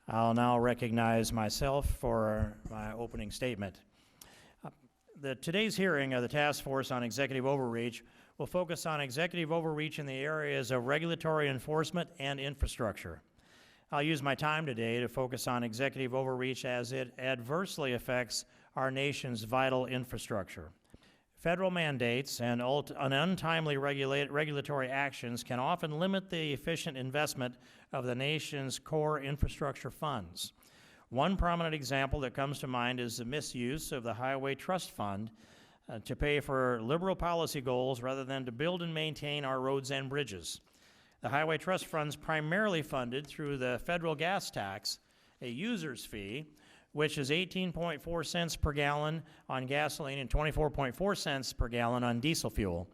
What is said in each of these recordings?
I'll now recognize myself for my opening statement. Today's hearing of the Task Force on Executive Overreach will focus on executive overreach in the areas of regulatory enforcement and infrastructure. I'll use my time today to focus on executive overreach as it adversely affects our nation's vital infrastructure. Federal mandates and untimely regulatory actions can often limit the efficient investment of the nation's core infrastructure funds. One prominent example that comes to mind is the misuse of the Highway Trust Fund to pay for liberal policy goals rather than to build and maintain our roads and bridges. The Highway Trust Fund is primarily funded through the federal gas tax, a user's fee, which is 18.4 cents per gallon on gasoline and 24.4 cents per gallon on diesel fuel.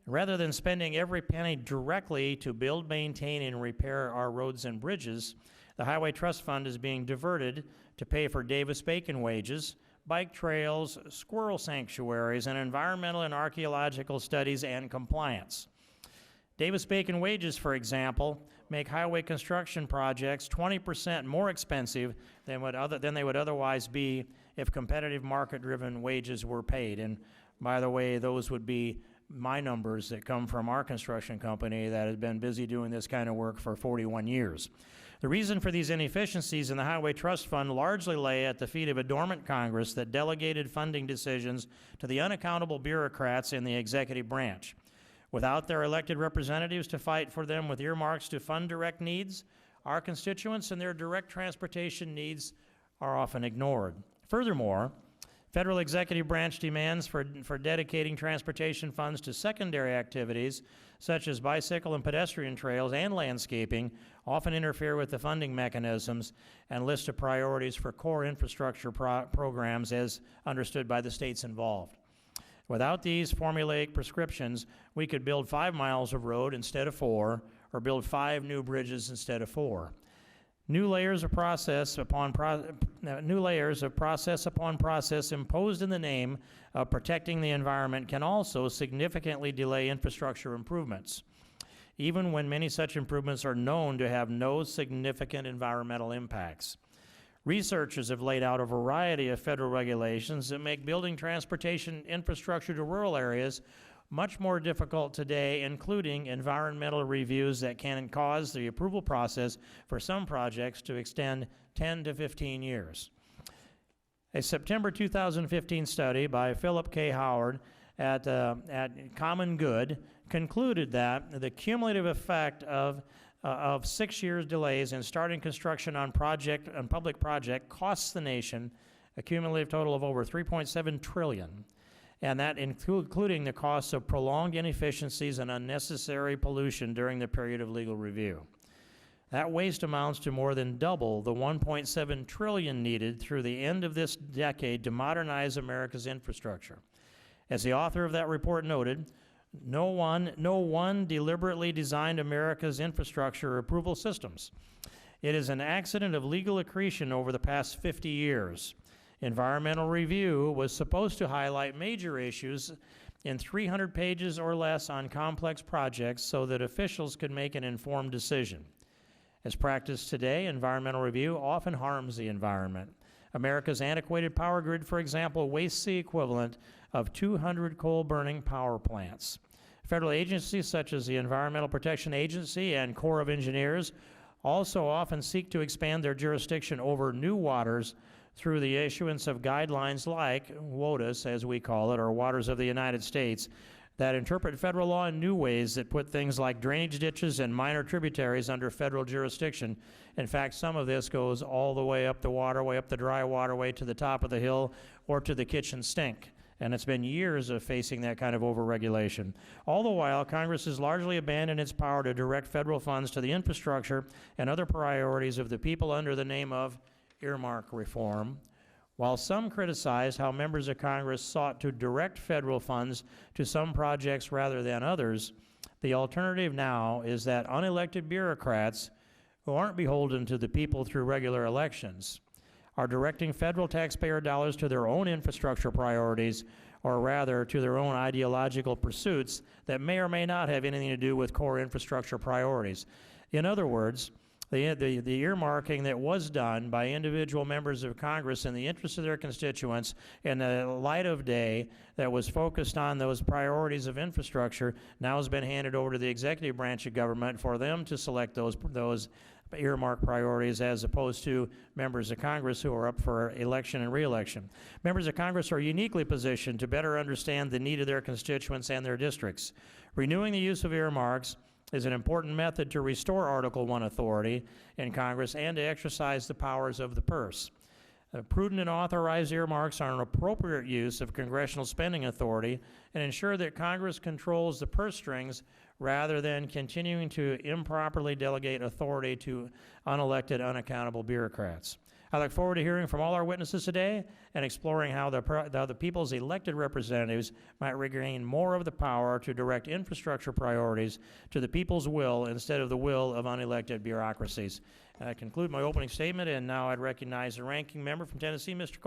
Rather than spending every penny directly to build, maintain, and repair our roads and bridges, the Highway Trust Fund is being diverted to pay for Davis-Bacon wages, bike trails, squirrel sanctuaries, and environmental and archaeological studies and compliance. Davis-Bacon wages, for example, make highway construction projects 20% more expensive than they would otherwise be if competitive market-driven wages were paid. And by the way, those would be my numbers that come from our construction company that has been busy doing this kind of work for 41 years. The reason for these inefficiencies in the Highway Trust Fund largely lay at the feet of a dormant Congress that delegated funding decisions to the unaccountable bureaucrats in the executive branch. Without their elected representatives to fight for them with earmarks to fund direct needs, our constituents and their direct transportation needs are often ignored. Furthermore, federal executive branch demands for dedicating transportation funds to secondary activities such as bicycle and pedestrian trails and landscaping often interfere with the funding mechanisms and list of priorities for core infrastructure programs as understood by the states involved. Without these formulaic prescriptions, we could build 5 miles of road instead of 4, or build 5 new bridges instead of 4. New layers of process upon process imposed in the name of protecting the environment can also significantly delay infrastructure improvements, even when many such improvements are known to have no significant environmental impacts. Researchers have laid out a variety of federal regulations that make building transportation infrastructure to rural areas much more difficult today, including environmental reviews that can cause the approval process for some projects to extend 10 to 15 years. A September 2015 study by Philip K. Howard at Common Good concluded that the cumulative effect of 6 years delays in starting construction on public project costs the nation a cumulative total of over $3.7 trillion, and that including the costs of prolonged inefficiencies and unnecessary pollution during the period of legal review. That waste amounts to more than double the $1.7 trillion needed through the end of this decade to modernize America's infrastructure. As the author of that report noted, no one deliberately designed America's infrastructure approval systems. It is an accident of legal accretion over the past 50 years. Environmental review was supposed to highlight major issues in 300 pages or less on complex projects so that officials could make an informed decision. As practiced today, environmental review often harms the environment. America's antiquated power grid, for example, wastes the equivalent of 200 coal-burning power plants. Federal agencies such as the Environmental Protection Agency and Corps of Engineers also often seek to expand their jurisdiction over new waters through the issuance of guidelines like WOTUS, as we call it, or Waters of the United States, that interpret federal law in new ways that put things like drainage ditches and minor tributaries under federal jurisdiction. In fact, some of this goes all the way up the waterway, up the dry waterway to the top of the hill or to the kitchen sink. And it's been years of facing that kind of overregulation. All the while, Congress has largely abandoned its power to direct federal funds to the infrastructure and other priorities of the people under the name of earmark reform. While some criticize how members of Congress sought to direct federal funds to some projects rather than others, the alternative now is that unelected bureaucrats who aren't beholden to the people through regular elections are directing federal taxpayer dollars to their own infrastructure priorities, or rather to their own ideological pursuits that may or may not have anything to do with core infrastructure priorities. In other words, the earmarking that was done by individual members of Congress in the interest of their constituents in the light of day that was focused on those priorities of infrastructure now has been handed over to the executive branch of government for them to select those earmark priorities as opposed to members of Congress who are up for election and re-election. Members of Congress are uniquely positioned to better understand the need of their constituents and their districts. Renewing the use of earmarks is an important method to restore Article I authority in Congress and to exercise the powers of the purse. Prudent and authorized earmarks are an appropriate use of congressional spending authority and ensure that Congress controls the purse strings rather than continuing to improperly delegate authority to unelected, unaccountable bureaucrats. I look forward to hearing from all our witnesses today and exploring how the people's elected representatives might regain more of the power to direct infrastructure priorities to the people's will instead of the will of unelected bureaucracies. I conclude my opening statement, and now I'd recognize the ranking member from Tennessee, Mr. Cole.